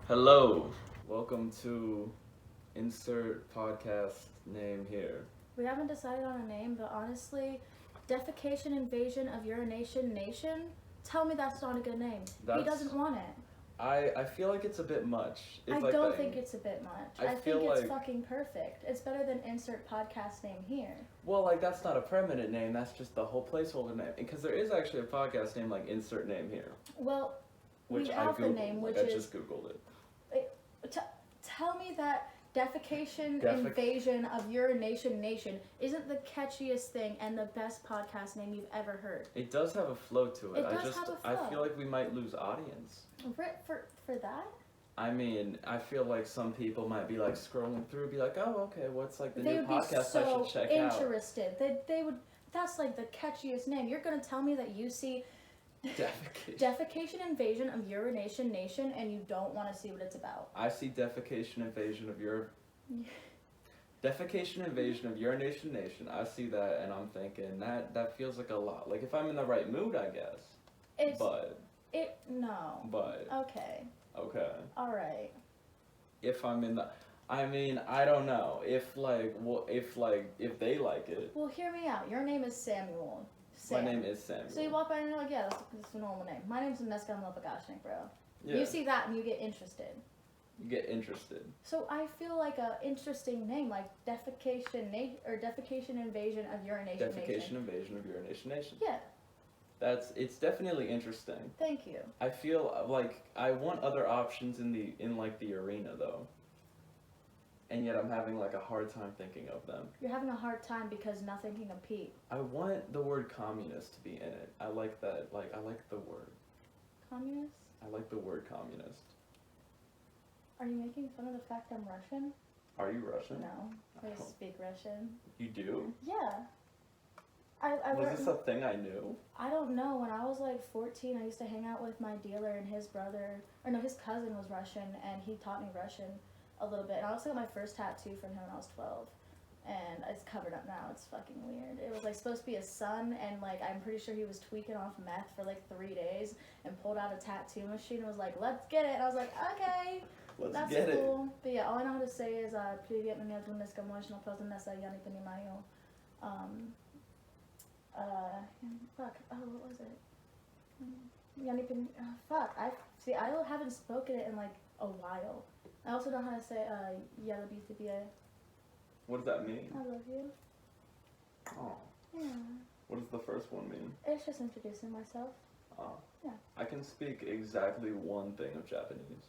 Hello, welcome to insert podcast name here. We haven't decided on a name, but honestly, Defecation Invasion of Urination Nation? Tell me that's not a good name. He doesn't want it. I feel like it's a bit much. I don't think it's a bit much. I think it's fucking perfect. It's better than insert podcast name here. Well, like that's not a permanent name. That's just the whole placeholder name. Because there is actually a podcast name like insert name here. Well, which we have I googled, the name, which I is. just googled it. Tell me that Defecation Invasion of Urination Nation isn't the catchiest thing and the best podcast name you've ever heard. It does have a flow to it. It does have a flow. I feel like we might lose audience. For that? I mean, I feel like some people might be like scrolling through, be like, "Oh, okay, what's like the new podcast I should check out?" They would be so interested. They would. That's like the catchiest name. You're gonna tell me that you see Defecation Invasion of Urination Nation and you don't want to see what it's about. I see Defecation Invasion of Defecation Invasion of Urination Nation. I see that and I'm thinking that feels like a lot. Like if I'm in the right mood, I guess. No. Okay. All right. If I'm in the, I mean, I don't know. If they like it. Well, hear me out. Your name is Samuel. My name is Samuel. So you walk by and you're like, yeah, that's a normal name. My name's Mescal Lopagashnik, bro. Yeah. You see that and you get interested. So I feel like a interesting name, like Defecation Invasion of Urination Nation. Defecation Invasion of Urination Nation. Yeah. It's definitely interesting. Thank you. I feel like I want other options in the arena though. And yet I'm having like a hard time thinking of them. You're having a hard time because nothing can compete. I want the word communist to be in it. I like that. I like the word. Communist? I like the word communist. Are you making fun of the fact I'm Russian? Are you Russian? No. I speak Russian. You do? Yeah. Was this a thing I knew? I don't know. When I was like 14, I used to hang out with my dealer and his his cousin was Russian and he taught me Russian a little bit. And I also got my first tattoo from him when I was 12. And it's covered up now. It's fucking weird. It was like supposed to be a sun and like I'm pretty sure he was tweaking off meth for like 3 days and pulled out a tattoo machine and was like, let's get it. And I was like, okay. That's cool. But yeah, all I know how to say is Привет, меня зовут Меска Мощно, просто Месса, я не понимаю. Fuck, what was it? Fuck, I haven't spoken it in like a while. I also know how to say я люблю тебя. What does that mean? I love you. Oh. Yeah. What does the first one mean? It's just introducing myself. Oh. Yeah. I can speak exactly one thing of Japanese.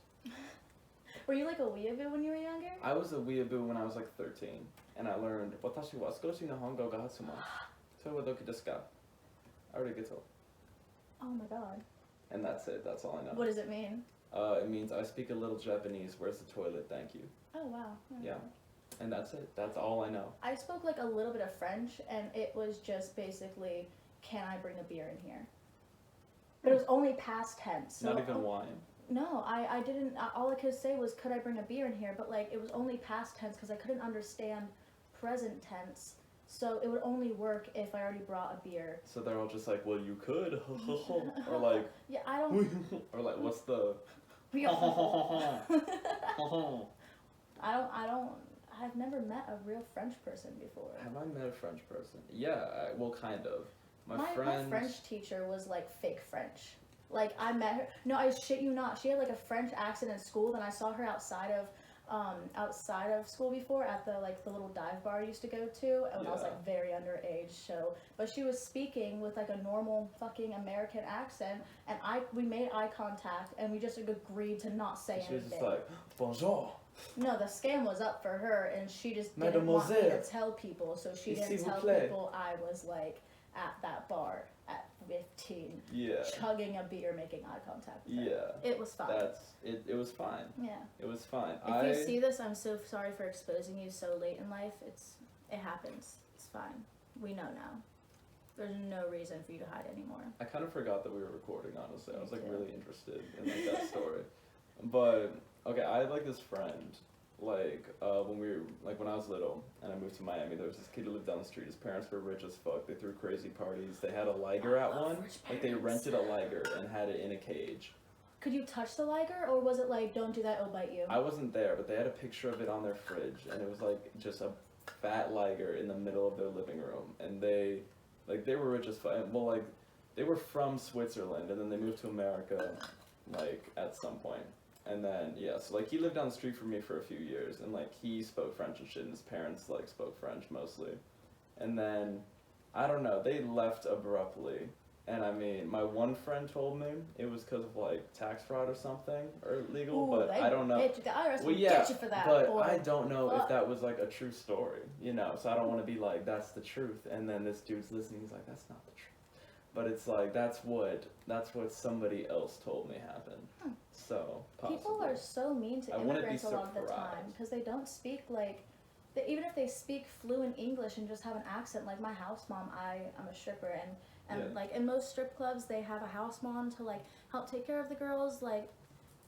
Were you like a weeaboo when you were younger? I was a weeaboo when I was like 13, and I learned watashi wa skoshi no hongo ga hatsumasu. So wa doki desu ka? Arigato. Oh my god. And that's it. That's all I know. What does it mean? It means I speak a little Japanese. Where's the toilet? Thank you. Oh wow. Yeah. And that's it. That's all I know. I spoke like a little bit of French, and it was just basically, can I bring a beer in here? But it was only past tense. So not even wine. No, I didn't. All I could say was, could I bring a beer in here? But like, it was only past tense because I couldn't understand present tense. So it would only work if I already brought a beer. So they're all just like, well, you could, or like, yeah, I don't. Or like, what's the? I've never met a real French person before. Have I met a French person? Yeah, well, kind of. My French teacher was like fake French. Like I met her. No, I shit you not. She had like a French accent in school. Then I saw her outside of school before at the little dive bar I used to go to, and I was like very underage. So, but she was speaking with like a normal fucking American accent, and we made eye contact, and we just agreed to not say anything. She was just like, bonjour. No, the scam was up for her, and she just didn't want me to tell people, so she didn't tell people I was like at that bar at 15, chugging a beer, making eye contact with her. Yeah. It was fine. It was fine. Yeah. It was fine. If you see this, I'm so sorry for exposing you so late in life. It happens. It's fine. We know now. There's no reason for you to hide anymore. I kind of forgot that we were recording, honestly. I was like really interested in like that story. But okay, I had like this friend, like when I was little and I moved to Miami, there was this kid who lived down the street. His parents were rich as fuck. They threw crazy parties. They had a liger at one. Like they rented a liger and had it in a cage. Could you touch the liger, or was it like, don't do that, it'll bite you? I wasn't there, but they had a picture of it on their fridge, and it was like just a fat liger in the middle of their living room, and they were rich as fuck. Well, like they were from Switzerland, and then they moved to America, like at some point, and then yeah, so like he lived down the street from me for a few years, and like he spoke French and shit, and his parents like spoke French mostly, and then I don't know, they left abruptly. And I mean, my one friend told me it was because of like tax fraud or something, or illegal, Ooh, but I don't know. The IRS Well, would yeah, get you for that. but boy. I don't know if that was like a true story, you know. So I don't want to be like, that's the truth, and then this dude's listening, he's like, that's not the truth. But it's like that's what somebody else told me happened. So possibly. People are so mean to immigrants a lot of the time because they don't speak like. Even if they speak fluent English and just have an accent, like my house mom, I'm a stripper, and like in most strip clubs they have a house mom to like help take care of the girls. Like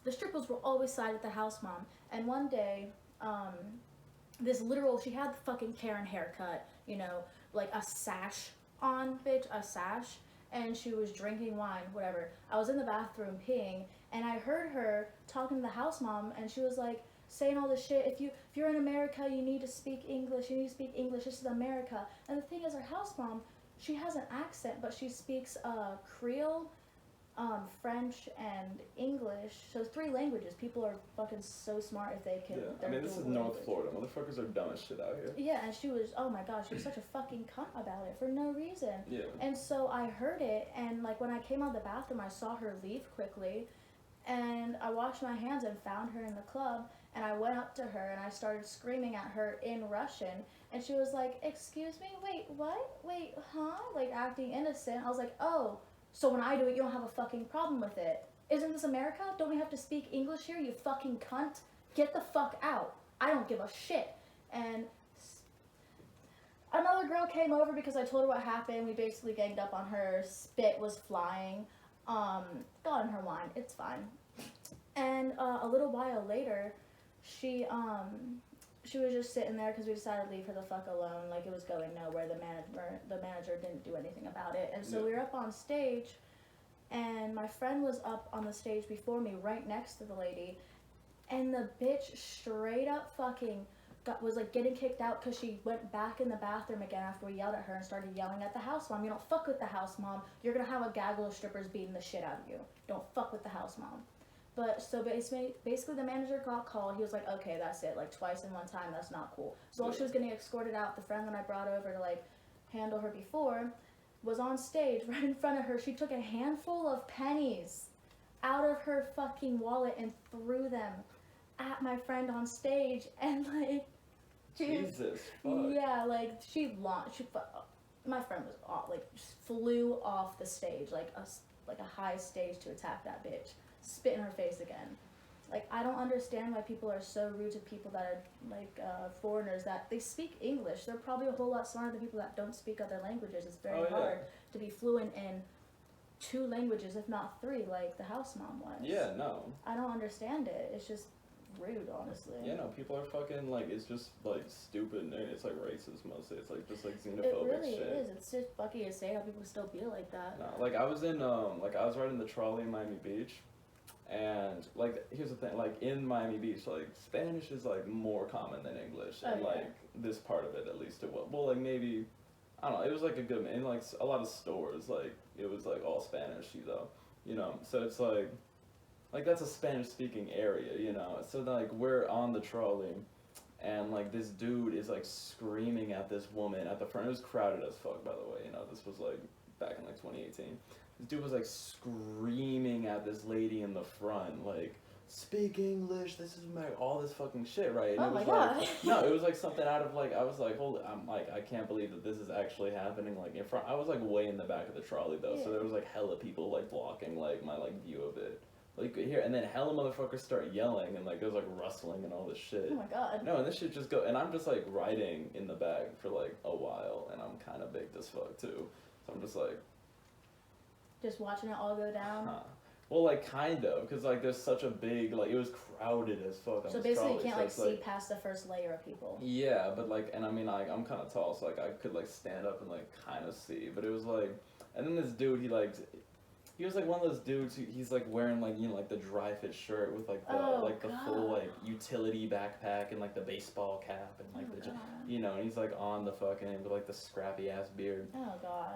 the strippers will always side with the house mom. And one day, she had the fucking Karen haircut, you know, like a sash on, bitch, a sash, and she was drinking wine, whatever. I was in the bathroom peeing, and I heard her talking to the house mom, and she was like saying all this shit. If you're in America, you need to speak English. You need to speak English. This is America. And the thing is, her house mom, she has an accent, but she speaks Creole, French, and English. So 3 languages. People are fucking so smart if they can. Yeah, I mean, this is North Florida. Motherfuckers are dumb as shit out here. Yeah, and she was, oh my god, she was such a fucking cunt about it for no reason. Yeah. And so I heard it, and like when I came out of the bathroom, I saw her leave quickly, and I washed my hands and found her in the club, and I went up to her and I started screaming at her in Russian, and she was like, excuse me, wait, what? Wait, huh? Like acting innocent. I was like, oh, so when I do it, you don't have a fucking problem with it. Isn't this America? Don't we have to speak English here, you fucking cunt? Get the fuck out. I don't give a shit. And another girl came over because I told her what happened. We basically ganged up on her. Spit was flying. Got in her wine. It's fine. And a little while later, she was just sitting there because we decided to leave her the fuck alone. Like, it was going nowhere. The manager didn't do anything about it. And so we were up on stage, and my friend was up on the stage before me, right next to the lady, and the bitch straight up fucking was like getting kicked out because she went back in the bathroom again after we yelled at her and started yelling at the house mom. You don't fuck with the house mom. You're gonna have a gaggle of strippers beating the shit out of you. Don't fuck with the house mom. But so basically the manager got called. He was like, okay, that's it. Like twice in one time, that's not cool. So while she was getting escorted out, the friend that I brought over to like handle her before was on stage right in front of her. She took a handful of pennies out of her fucking wallet and threw them at my friend on stage, and like, Jesus fuck. Yeah, like my friend was off, like just flew off the stage, like a high stage to attack that bitch, spit in her face again. Like, I don't understand why people are so rude to people that are like foreigners that they speak English. They're probably a whole lot smarter than people that don't speak other languages. It's very hard to be fluent in 2 languages, if not 3, like the house mom was. Yeah, no. I don't understand it. It's just rude, honestly. Yeah, no, people are fucking, like, it's just, like, stupid, and it's, like, racist mostly. It's, like, just, like, xenophobic It really shit. is. It's just fucking insane how people still be like that. No, like, I was riding the trolley in Miami Beach, and, like, here's the thing, like, in Miami Beach, like, Spanish is, like, more common than English, and, like, this part of it, at least, it was, well, like, maybe, I don't know, it was, like, a good, in, like, a lot of stores, like, it was, like, all Spanish, you know, so it's, like, that's a Spanish-speaking area, you know, so, like, we're on the trolley, and, like, this dude is, like, screaming at this woman at the front. It was crowded as fuck, by the way, you know, this was, like, back in, like, 2018. This dude was, like, screaming at this lady in the front, like, speak English, this is all this fucking shit, right? And oh it was my god. like, no, it was, like, something out of, like, I was, like, holy, I'm, like, I can't believe that this is actually happening, like, in front. I was, like, way in the back of the trolley, though, so there was, like, hella people, like, blocking, like, my, like, view of it. Like, here, and then hella motherfuckers start yelling, and, like, there's, like, rustling and all this shit. Oh my god. No, and this shit just go, and I'm just, like, riding in the back for, like, a while, and I'm kind of baked as fuck, too. So I'm just, like... Just watching it all go down? Huh. Well, like, kind of, because, like, there's such a big, like, it was crowded as fuck. So basically you can't, like, see past the first layer of people. Yeah, but, like, and I mean, like, I'm kind of tall, so, like, I could, like, stand up and, like, kind of see, but it was, like, and then this dude, he, like, He was like one of those dudes who he's like wearing like like the dry fit shirt with like the the full like utility backpack and like the baseball cap and like and he's like on the fucking with like the scrappy ass beard. Oh god.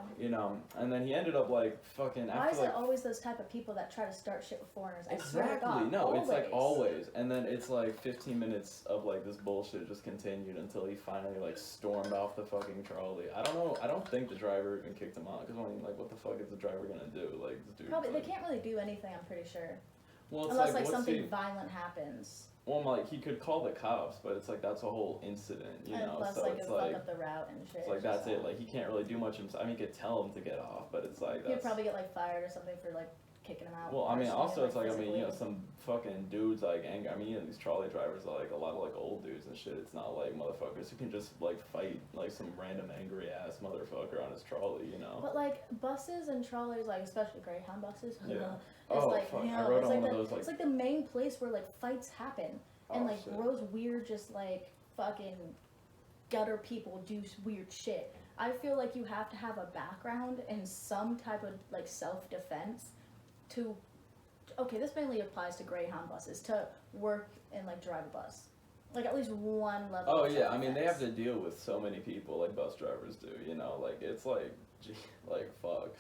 And then he ended up like fucking. Why after, is it always those type of people that try to start shit with foreigners? I exactly. swear to God, No, always. it's like always, and then it's like 15 minutes of like this bullshit just continued until he finally like stormed off the fucking trolley. I don't know. I don't think the driver even kicked him out because like what the fuck is the driver gonna do? Like this dude. Probably they can't really do anything. I'm pretty sure. Well, it's unless like something violent happens. Well, like he could call the cops, but it's like that's a whole incident, and plus, So like it's fuck like up the route and shit. It's like that's it. Like he can't really do much himself. I mean, he could tell him to get off, but it's like he'd probably get like fired or something for like kicking him out. Well, I mean, also it's like physically. some fucking dudes like angry. I mean, these trolley drivers are like a lot of like old dudes and shit. It's not like motherfuckers who can just like fight like some random angry ass motherfucker on his trolley, But like buses and trolleys, like especially Greyhound buses. Yeah. It's like fuck. I rode it's on like one of those, it's like the main place where like fights happen and like shit. gross weird just like fucking gutter people do weird shit. I feel like you have to have a background in some type of like self-defense to this mainly applies to Greyhound buses to work and like drive a bus, like at least one level. Oh yeah, I mean they have to deal with so many people like bus drivers do, like it's like gee, like fuck.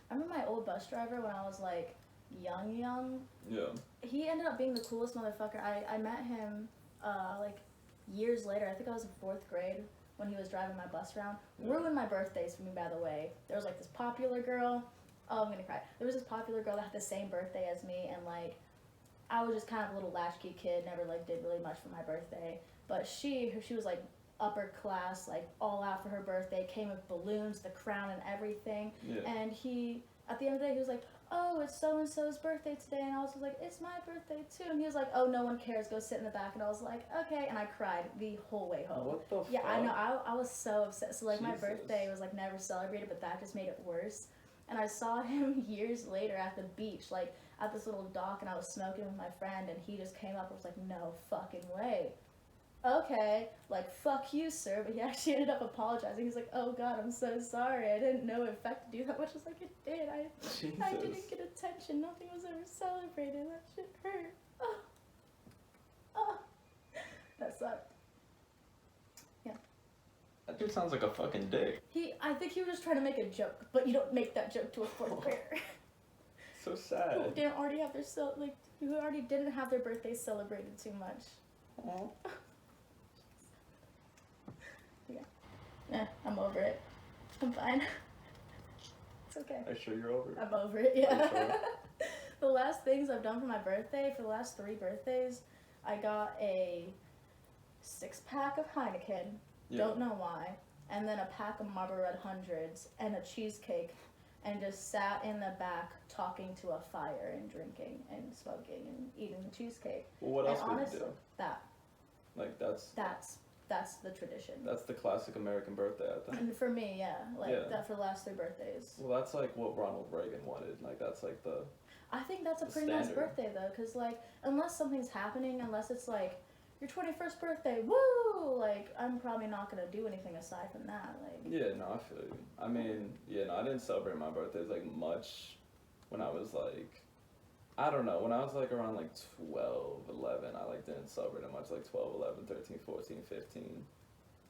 I remember my old bus driver when I was like young. Yeah. He ended up being the coolest motherfucker. I met him like years later. I think I was in 4th grade when he was driving my bus around. Yeah. Ruined my birthdays for me, by the way. There was like this popular girl. Oh, I'm gonna cry. There was this popular girl that had the same birthday as me, and like I was just kind of a little latchkey kid, never like did really much for my birthday. But she was like upper class, like all out for her birthday, came with balloons, the crown and everything. Yeah. And he, at the end of the day, he was like, oh, it's so-and-so's birthday today. And I was like, it's my birthday too. And he was like, oh, no one cares, go sit in the back. And I was like, okay. And I cried the whole way home. What the fuck? Yeah, I know. I was so upset. So like my Jesus. birthday was like never celebrated, but that just made it worse. And I saw him years later at the beach, like at this little dock, and I was smoking with my friend, and he just came up and was like, no fucking way. Okay, like, fuck you, sir. But he actually ended up apologizing. He's like, oh god, I'm so sorry. I didn't know it affected you that much. I was like, it did. I didn't get attention. Nothing was ever celebrated. That shit hurt. Oh. That sucked. Yeah. That dude sounds like a fucking dick. I think he was just trying to make a joke, but you don't make that joke to a 4th grader. So sad. Who didn't already have their who already didn't have their birthday celebrated too much. Aww. Yeah, I'm over it. I'm fine. It's okay. Are you sure you're over it? I'm over it, yeah. Sure? The last things I've done for my birthday, for the last 3 birthdays, I got a 6-pack of Heineken, don't know why, and then a pack of Marlboro Red Hundreds, and a cheesecake, and just sat in the back talking to a fire and drinking and smoking and eating the cheesecake. Well, what else would you do? That. Like, That's the tradition. That's the classic American birthday, I think. And for me, yeah. That for the last 3 birthdays. Well, that's like what Ronald Reagan wanted. Like, that's like the... I think that's a pretty nice birthday, though, because, like, unless something's happening, unless it's, like, your 21st birthday, woo! Like, I'm probably not going to do anything aside from that, like... Yeah, no, I feel you. I mean, yeah, no, I didn't celebrate my birthdays, like, much when I was, like... I don't know, when I was, like, around, like, 12, 11, I, like, didn't celebrate it much, like, 12, 11, 13, 14, 15.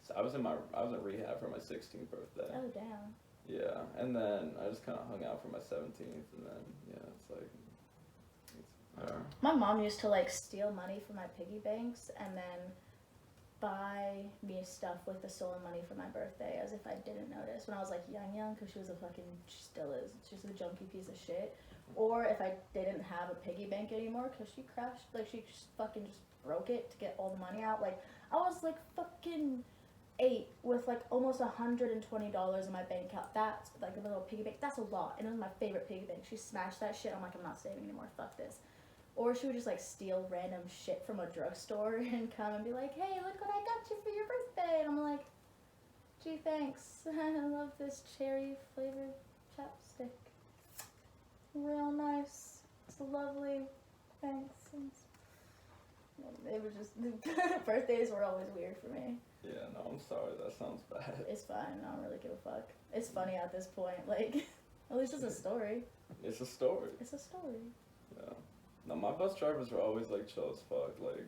So I was in rehab for my 16th birthday. Oh, damn. Yeah, and then I just kind of hung out for my 17th, and then, yeah, it's like... My mom used to, like, steal money from my piggy banks and then buy me stuff with the stolen money for my birthday as if I didn't notice when I was, like, young, because she still is. She's a junky piece of shit. Or if I didn't have a piggy bank anymore because she crashed, like, she just fucking just broke it to get all the money out. Like, I was, like, fucking 8 with, like, almost $120 in my bank account. That's, like, a little piggy bank. That's a lot. And it was my favorite piggy bank. She smashed that shit. I'm like, I'm not saving anymore. Fuck this. Or she would just, like, steal random shit from a drugstore and come and be like, hey, look what I got you for your birthday. And I'm like, gee, thanks. I love this cherry-flavored chapstick. Real nice. It's lovely. Thanks. It was just... birthdays were always weird for me. Yeah, no, I'm sorry. That sounds bad. It's fine. I don't really give a fuck. It's funny at this point. Like, at least it's a story. It's a story. It's a story. Yeah. No, my bus drivers were always like chill as fuck. Like,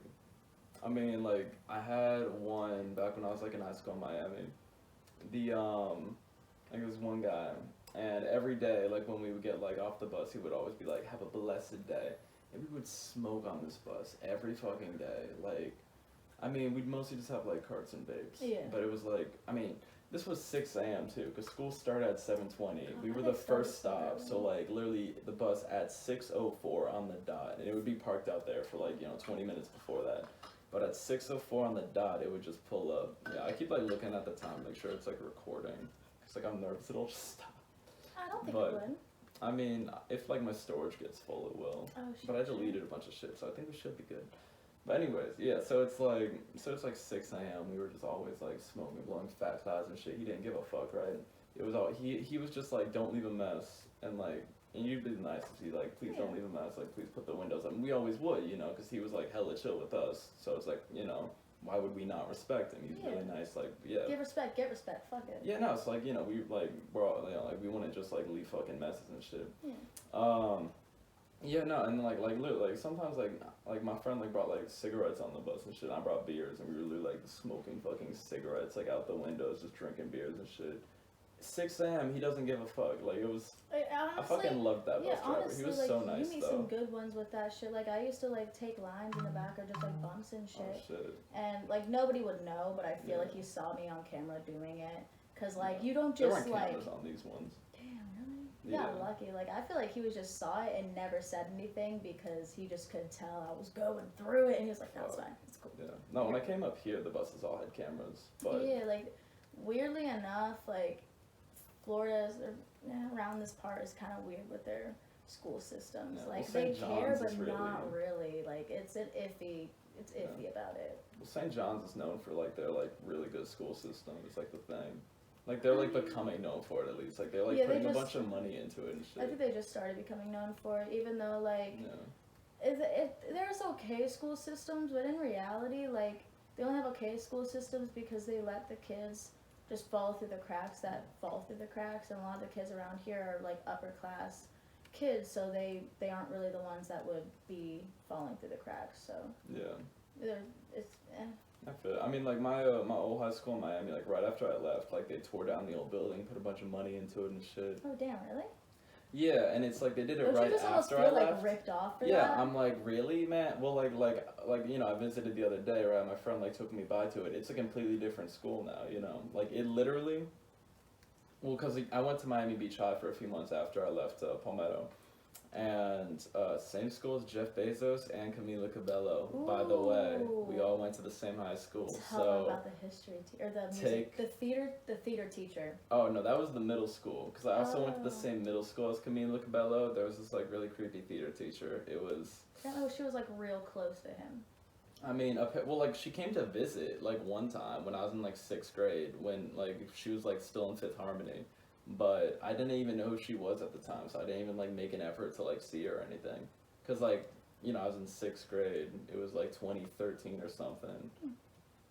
I mean, like I had one back when I was like in high school in Miami. Like there was one guy, and every day, like when we would get like off the bus, he would always be like, "Have a blessed day," and we would smoke on this bus every fucking day. Like, I mean, we'd mostly just have like carts and vapes. Yeah. But it was like, I mean, this was 6 a.m. too, because school started at 7:20. We were I the started first so stop, early. so like literally the bus at 6:04 on the dot, and it would be parked out there for like 20 minutes before that. But at 6:04 on the dot, it would just pull up. Yeah, I keep like looking at the time, make sure it's like recording. Cause like I'm nervous it'll just stop. I don't think But- it would. I mean, if like my storage gets full, it will. Oh shit. But I deleted a bunch of shit, so I think we should be good. But anyways, yeah. So it's like 6 a.m. We were just always like smoking, blowing fat clouds and shit. He didn't give a fuck, right? It was all he was just like, don't leave a mess, and like, and you'd be nice if he like, please don't Yeah. leave a mess, like please put the windows up. And we always would, because he was like hella chill with us. So it's like, why would we not respect him? He's Yeah. really nice, like yeah. Give respect, get respect. Fuck it. Yeah, no, it's like, we like we're all, like we wouldn't just like leave fucking messes and shit. Yeah. Yeah, no, and like literally, like sometimes like my friend like brought like cigarettes on the bus and shit. And I brought beers, and we were literally like smoking fucking cigarettes like out the windows, just drinking beers and shit. 6 a.m. He doesn't give a fuck. Like it was. Honestly, I fucking loved that yeah, bus driver. honestly, He was like, so nice you meet though. some good ones with that shit. Like, I used to, like, take lines in the back or just, like, bumps and Oh shit. shit. And, like, nobody would know, but I feel Yeah. like he saw me on camera doing it. Because, like, you don't There just, weren't like... cameras on these ones. Damn, really? You got Yeah. lucky. Like, I feel like he was just saw it and never said anything because he just could tell I was going through it. And he was like, no, it's fine. It's cool. Yeah. No, when I came up here, the buses all had cameras. But Yeah, like, weirdly enough, like, Florida's, around this part is kind of weird with their school systems. Yeah, Like, well, they St. care, John's but is really- not really. Like, it's iffy about it. Well, St. John's is known for like their like really good school system. It's like the thing. Like they're like becoming known for it at least. Like they're like Yeah, they putting a just- bunch of money into it and I shit. think they just started becoming known for it, even though, like, Yeah. there's okay school systems, but in reality, like, they only have okay school systems because they let the kids just fall through the cracks that fall through the cracks, and a lot of the kids around here are, like, upper class kids, so they aren't really the ones that would be falling through the cracks, so Yeah. it's, I feel. I mean, like my old high school in Miami, like right after I left, like they tore down the old building, put a bunch of money into it and shit. oh damn, really? Yeah, and it's like they did it Don't right you just almost after feel, I like, left. ripped off for Yeah, that? I'm like, really, man? Well, like, I visited the other day, right? My friend, like, took me by to it. It's a completely different school now, Like, it literally, well, because I went to Miami Beach High for a few months after I left Palmetto. And same school as Jeff Bezos and Camila Cabello, by the way. We all went to the same high school. Tell them So, about the history or the music, the theater teacher. oh, no, that was the middle school. Because I also went to the Oh. same middle school as Camila Cabello. There was this, like, really creepy theater teacher. It was... I don't know, she was, like, real close to him. I mean, well, like, she came to visit, like, one time when I was in, like, 6th grade, when, like, she was, like, still in Fifth Harmony, but I didn't even know who she was at the time, so I didn't even, like, make an effort to, like, see her or anything, because, like, I was in 6th grade, it was, like, 2013 or something,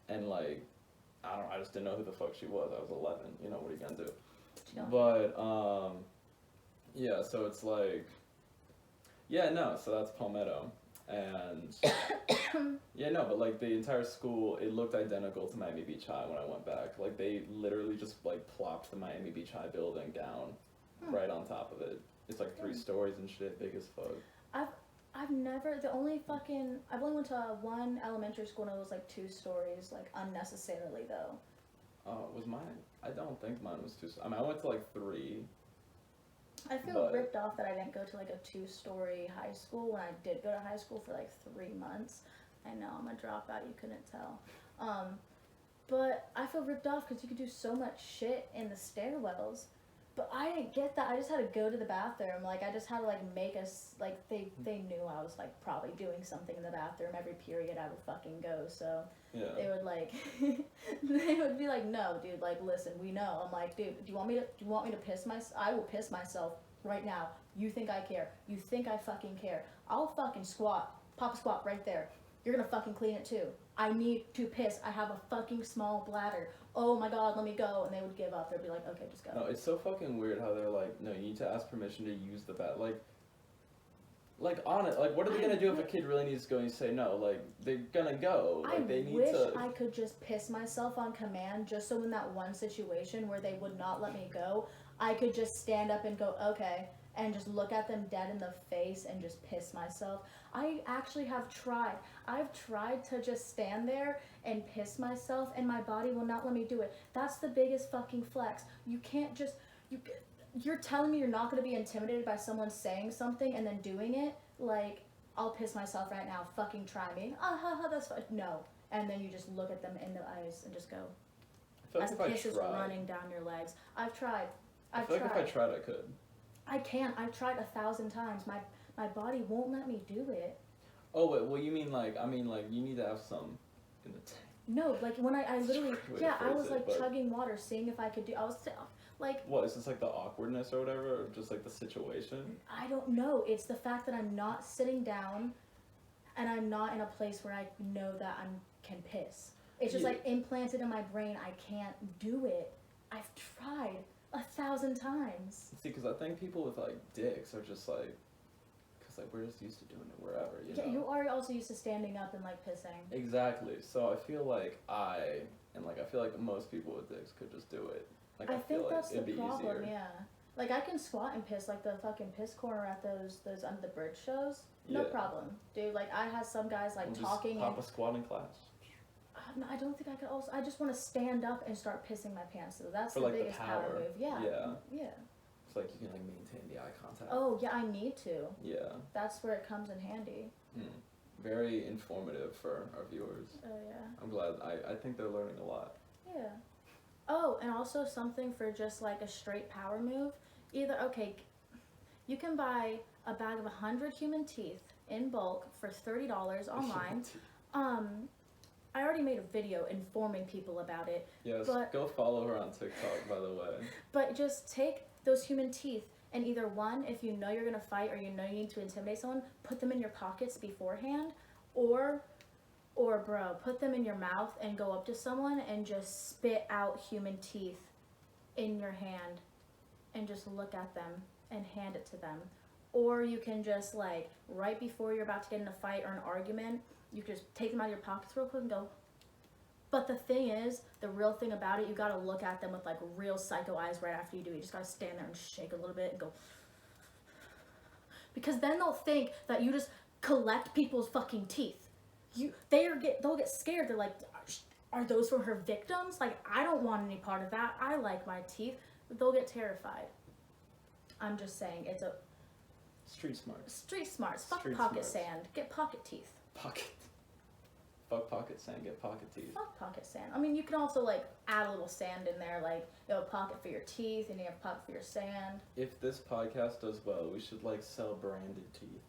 and, like, I just didn't know who the fuck she was. I was 11, what are you gonna do? She don't- But, yeah, so it's, like, yeah, no, so that's Palmetto. And yeah, no, but like the entire school, it looked identical to Miami Beach High when I went back. Like they literally just like plopped the Miami Beach High building down right on top of it. It's like 3 stories and shit, big as fuck. I've only went to one elementary school and it was like 2 stories, like unnecessarily though. Oh, was mine? I don't think mine was 2. I mean, I went to like 3. I feel But- ripped off that I didn't go to like a 2-story high school when I did go to high school for like 3 months. I know, I'm a dropout, you couldn't tell. But I feel ripped off because you could do so much shit in the stairwells. But I didn't get that. I just had to go to the bathroom. Like, I just had to, like, make us, like, they knew I was, like, probably doing something in the bathroom every period I would fucking go. So Yeah. they would, like, they would be like, no, dude, like, listen, we know. I'm like, dude, do you want me to piss myself? I will piss myself right now. You think I care. You think I fucking care. I'll fucking squat. Pop a squat right there. you're gonna fucking clean it too. I need to piss. I have a fucking small bladder. Oh my god, let me go. And they would give up. They'd be like, okay, just go. No, it's so fucking weird how they're like, no, you need to ask permission to use the bathroom. Like on it, like what are they gonna do if a kid really needs to go and you say no? Like they're gonna go. Like they need to. I could just piss myself on command, just so in that one situation where they would not let me go, I could just stand up and go, okay, and just look at them dead in the face and just piss myself. I actually have tried. I've tried to just stand there and piss myself, and my body will not let me do it. That's the biggest fucking flex. You can't just You're telling me you're not going to be intimidated by someone saying something and then doing it? Like, I'll piss myself right now. Fucking try me. That's fine. No. And then you just look at them in the eyes and just go. I As feel like piss is running down your legs. I've tried. I feel like if I tried, I could. I can't. I've tried 1,000 times. My body won't let me do it. Oh wait, well you mean like you need to have some in the tank. No, like when I literally I was like but... chugging water, seeing if I could do. I was like. What is this like the awkwardness or whatever, or just like the situation? I don't know. It's the fact that I'm not sitting down, and I'm not in a place where I know that I can piss. It's just like implanted in my brain. I can't do it. I've tried 1,000 times. See, because I think people with like dicks are just like. Like we're just used to doing it wherever, you know. Yeah, you are also used to standing up and like pissing. Exactly. So I feel like I feel like most people with dicks could just do it. Like I think that's the be problem. Easier. Yeah. Like I can squat and piss like the fucking piss corner at those under the bridge shows. No problem, dude. Like I had some guys like talking. Just pop a squatting class. No, I don't think I could. Also, I just want to stand up and start pissing my pants. So that's for the like biggest the power. power move. Yeah. Yeah. It's like you can like maintain the eye contact. Oh yeah, I need to. Yeah. That's where it comes in handy. Very informative for our viewers. Oh yeah. I'm glad. I think they're learning a lot. Yeah. Oh, and also something for just like a straight power move. Okay, you can buy a bag of 100 human teeth in bulk for $30 online. I already made a video informing people about it. Yes, go follow her on TikTok, by the way. But just take those human teeth and either one, if you know you're gonna fight or you know you need to intimidate someone, put them in your pockets beforehand, or bro, put them in your mouth and go up to someone and just spit out human teeth in your hand and just look at them and hand it to them. Or you can just like, right before you're about to get in a fight or an argument, you just take them out of your pockets real quick and go. But the thing is, the real thing about it, you gotta look at them with like real psycho eyes right after you do it. You just gotta stand there and shake a little bit and go. Because then they'll think that you just collect people's fucking teeth. They'll get scared. They're like, are those from her victims? Like, I don't want any part of that. I like my teeth. They'll get terrified. I'm just saying, it's a... Street smarts. Street smarts. Fuck pocket sand. Get pocket teeth. Pocket. Fuck pocket sand, get pocket teeth. Fuck pocket sand. I mean, you can also, like, add a little sand in there. Like, you have a pocket for your teeth, and you have a pocket for your sand. If this podcast does well, we should, like, sell branded teeth.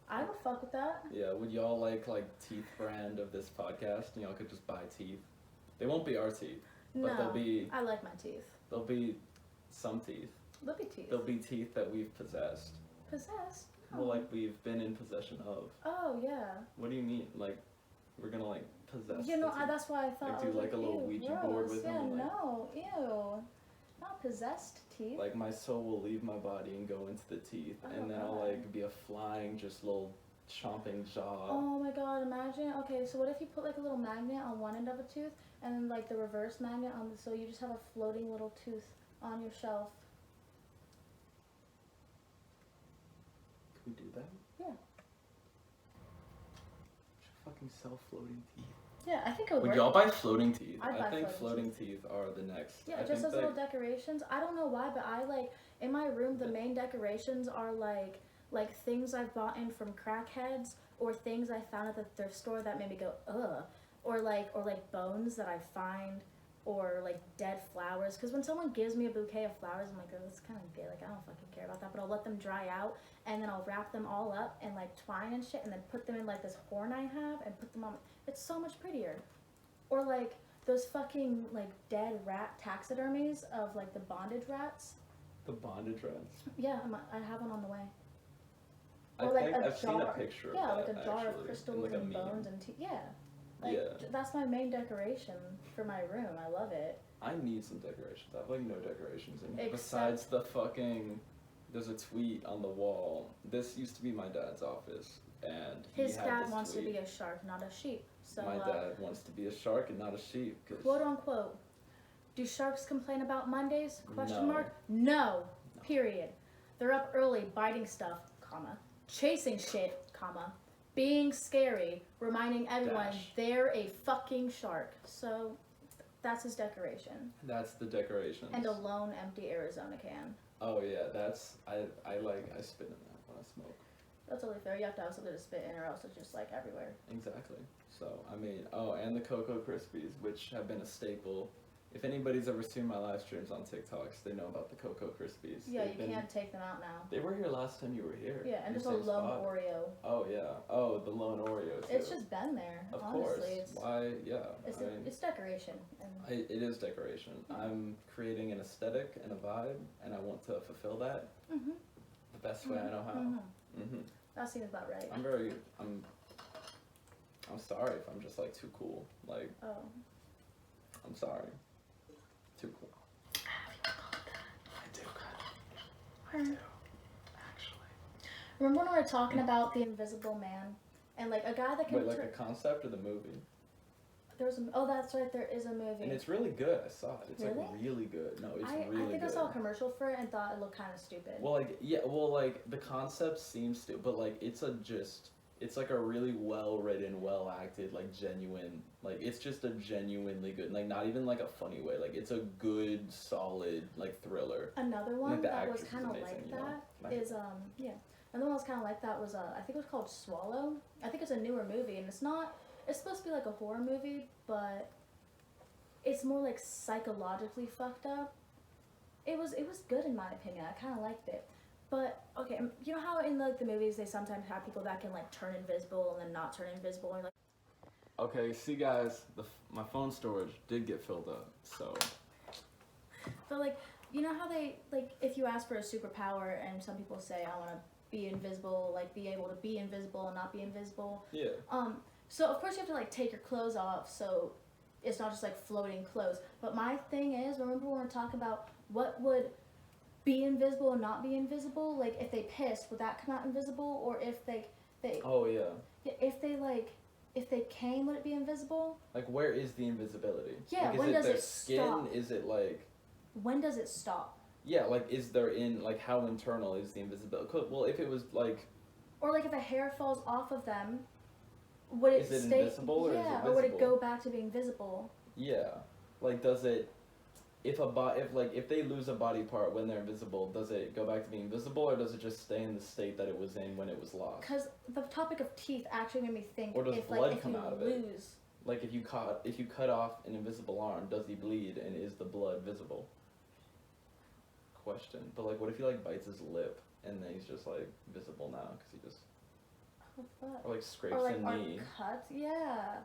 I would fuck with that. Yeah, would y'all like teeth brand of this podcast? And y'all could just buy teeth. They won't be our teeth. But they'll be... I like my teeth. They'll be some teeth. They'll be teeth. They'll be teeth that we've possessed. Possessed? Oh. Well, like, we've been in possession of. Oh, yeah. What do you mean? Like, we're gonna, like, possess that's why I thought... Like, do, like, a little Ouija board with them? Yeah, like, no. Ew. Not possessed teeth. Like, my soul will leave my body and go into the teeth. And then I'll, like, be a flying, just little chomping jaw. Oh, my God. Imagine. Okay, so what if you put, like, a little magnet on one end of a tooth, and then, like, the reverse magnet on the... So you just have a floating little tooth on your shelf. Can we do that? Yeah. Should fucking sell floating teeth. Yeah, I think it would work. Would y'all buy floating teeth? I think floating teeth are the next. Yeah, just as little decorations. I don't know why, but I like in my room the main decorations are like things I've bought in from crackheads or things I found at the thrift store that made me go ugh, or like bones that I find, or like dead flowers. Because when someone gives me a bouquet of flowers, I'm like, oh, that's kind of gay. Like I don't fucking care about that. But I'll let them dry out and then I'll wrap them all up in like twine and shit, and then put them in like this horn I have and put them on. It's so much prettier. Or like those fucking like dead rat taxidermies of like the bondage rats. The bondage rats? Yeah, I have one on the way. Or like I've seen a picture of yeah, that, like a jar actually, of crystals in like a and meme. bones and yeah. Like, Yeah. that's my main decoration for my room. I love it. I need some decorations. I have like no decorations in here. Except- Besides the fucking, there's a tweet on the wall. This used to be my dad's office, and he His had dad this wants tweet. to be a shark, not a sheep. So, My dad wants to be a shark and not a sheep. quote unquote, do sharks complain about Mondays? Question No. mark. No. Period. They're up early, biting stuff, comma, chasing shit, comma, being scary, reminding everyone Dash. they're a fucking shark. So, that's his decoration. That's the decorations. And a lone, empty Arizona can. Oh yeah, that's I spit in that when I smoke. That's totally fair. You have to have something to spit in, or else it's just like everywhere. Exactly. So I mean, and the Cocoa Krispies, which have been a staple. If anybody's ever seen my live streams on TikToks, they know about the Cocoa Krispies. Yeah, They've you can't take them out now. They were here last time you were here. Yeah, and in just the a same lone spot. Oreo. Oh yeah. Oh, the lone Oreo too. It's just been there. Of honestly. course. It's, Why? Yeah. it's decoration. And It is decoration. I'm creating an aesthetic and a vibe, and I want to fulfill that mhm. the best way I know how. Mhm. hmm That seems about right. I'm sorry if I'm just like too cool. Like, Oh. I'm sorry. Too cool. I do kind of. Actually. Remember when we were talking about the Invisible Man and like a guy that can Wait, like a concept or the movie? there was a, oh that's right, there is a movie. And it's really good. I saw it. It's Really? like really good. No, it's I really think good. I saw a commercial for it and thought it looked kind of stupid. Well, like yeah, well, like the concept seems to, but like it's like a really well written, well acted, like genuine, like it's just a genuinely good, like not even like a funny way, like it's a good, solid, like thriller. Another one Like, the that was actress is kind of amazing, like you know? that is yeah. Another one that was kind of like that was I think it was called Swallow. I think it's a newer movie and it's supposed to be like a horror movie, but it's more like psychologically fucked up. It was good in my opinion. I kind of liked it. But okay, you know how in like the movies they sometimes have people that can like turn invisible and then not turn invisible and like. Okay, see guys, my phone storage did get filled up, so. But like, you know how they like if you ask for a superpower and some people say I want to be invisible, like be able to be invisible and not be invisible. Yeah. So of course you have to like take your clothes off, so it's not just like floating clothes. But my thing is, remember when we were talking about what would be invisible and not be invisible? Like if they pissed, would that come out invisible? Or if they Oh yeah. if they came, would it be invisible? Like where is the invisibility? Yeah, like, is when it does their it skin? stop? Is it like? When does it stop? Yeah, like is there in like how internal is the invisibility? Well, if it was like. Or like if a hair falls off of them, would it Is it stay? invisible or is it or would it visible? go back to being visible? Yeah, like does it? If they lose a body part when they're invisible, does it go back to being visible or does it just stay in the state that it was in when it was lost? Because the topic of teeth actually made me think Or does if blood like if come you out of it? lose. Like if you cut off an invisible arm, does he bleed and is the blood visible? Question. But like, what if he like bites his lip and then he's just like visible now because he just Oh, fuck. or like scrapes Or like a our knee? cuts, yeah.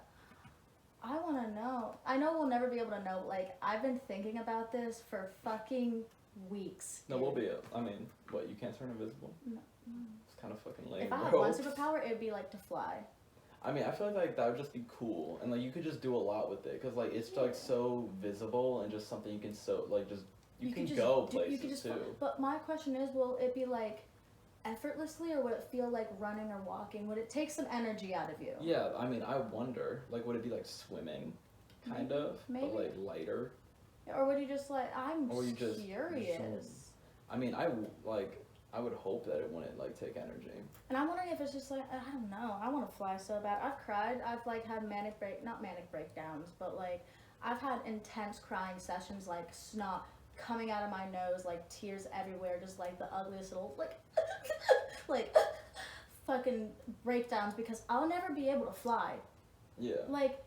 I want to know. I know we'll never be able to know. Like I've been thinking about this for fucking weeks. No, dude. we'll be. I mean, what? You can't turn invisible? No. It's kind of fucking lame, If I had bro. one superpower, it'd be like to fly. I mean, I feel like that would just be cool, and like you could just do a lot with it, cause like it's Yeah. like so visible and just something you can just you can could go just places you could just too. But my question is, will it be like effortlessly or would it feel like running or walking? Would it take some energy out of you? Yeah, I mean, I wonder, like, would it be like swimming, kind of, Maybe. but like lighter? Or would you just like, I'm Or you just curious. I mean, I would hope that it wouldn't like take energy. And I'm wondering if it's just like, I don't know, I want to fly so bad. I've cried, I've like had not manic breakdowns, but like I've had intense crying sessions, like snot coming out of my nose, like tears everywhere, just like the ugliest little like fucking breakdowns because I'll never be able to fly. Yeah. Like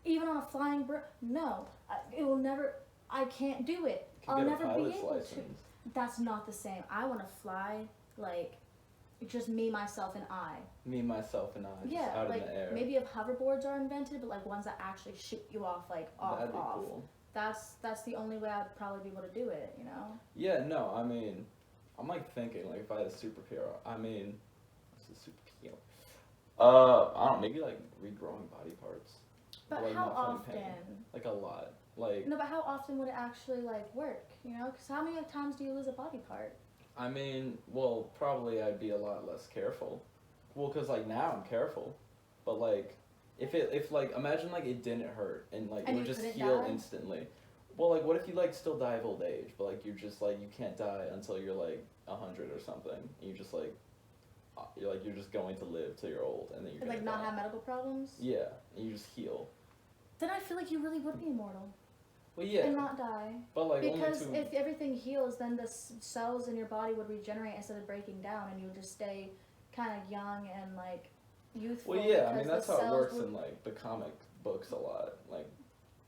even on a flying no, it will never. I can't do it. You can I'll get never a be pilot's able to. license. That's not the same. I want to fly like just me, myself, and I. Me, myself, and I, just Yeah, out like in the air. maybe if hoverboards are invented, but like ones that actually shoot you off, like That'd be off. cool. That's the only way I'd probably be able to do it. You know. Yeah, no, I mean, I'm like thinking like if I had a superhero, I mean, is super cute. I don't know, maybe like regrowing body parts. But like, how not feeling often? pain. Like a lot. Like No, but how often would it actually like work? You know, because how many times do you lose a body part? I mean, well, probably I'd be a lot less careful. Well, cause like now I'm careful, but like if like imagine like it didn't hurt and like And it would you just couldn't heal die? instantly. Well, like what if you like still die of old age, but like you're just like you can't die until you're like 100 or something. And you just like you're just going to live till you're old and then you're And like gonna not die. have medical problems? Yeah, and you just heal. Then I feel like you really would be immortal Well, yeah, and not die. but like Because only to if everything heals, then the cells in your body would regenerate instead of breaking down, and you would just stay kind of young and like youthful. well, yeah, I mean because that's the how it cells works would... in like the comic books a lot, like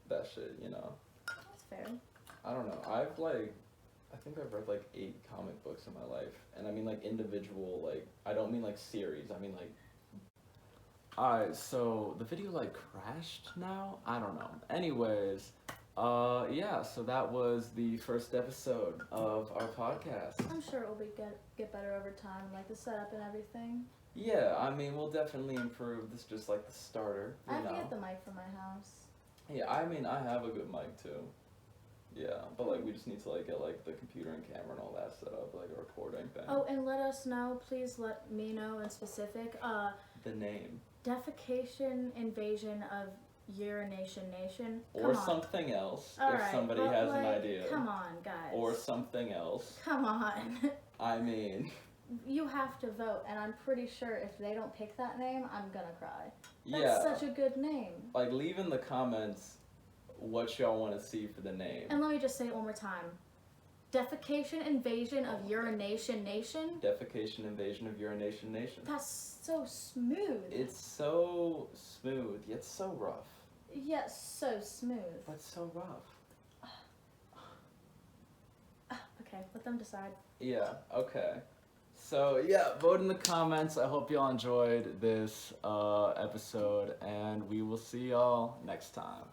that shit, you know. That's fair. I don't know. I think I've read like 8 comic books in my life, and I mean like individual, like I don't mean like series. I mean like. Alright, so the video like crashed now. I don't know. Anyways, yeah. So that was the first episode of our podcast. I'm sure it will get better over time, like the setup and everything. Yeah, I mean we'll definitely improve. This is just like the starter. I have You to know. get the mic from my house. Yeah, I mean I have a good mic too. Yeah, but like we just need to like get like the computer and camera and all that set up, like a recording thing. Oh, and let us know, please let me know in specific, The name. Defecation, Invasion of Urination Nation. Come Or on. something else, All if right, somebody but, has like, an idea. Come on, guys. Or something else. Come on. I mean, You have to vote, and I'm pretty sure if they don't pick that name, I'm gonna cry. That's yeah. such a good name. Like, leave in the comments what y'all want to see for the name. And let me just say it one more time. Defecation, Invasion of Urination Nation. Defecation, Invasion of Urination Nation. That's so smooth. It's so smooth, yet so rough. Yes, so smooth. But so rough. Okay, let them decide. Yeah, okay. So, yeah, vote in the comments. I hope y'all enjoyed this episode, and we will see y'all next time.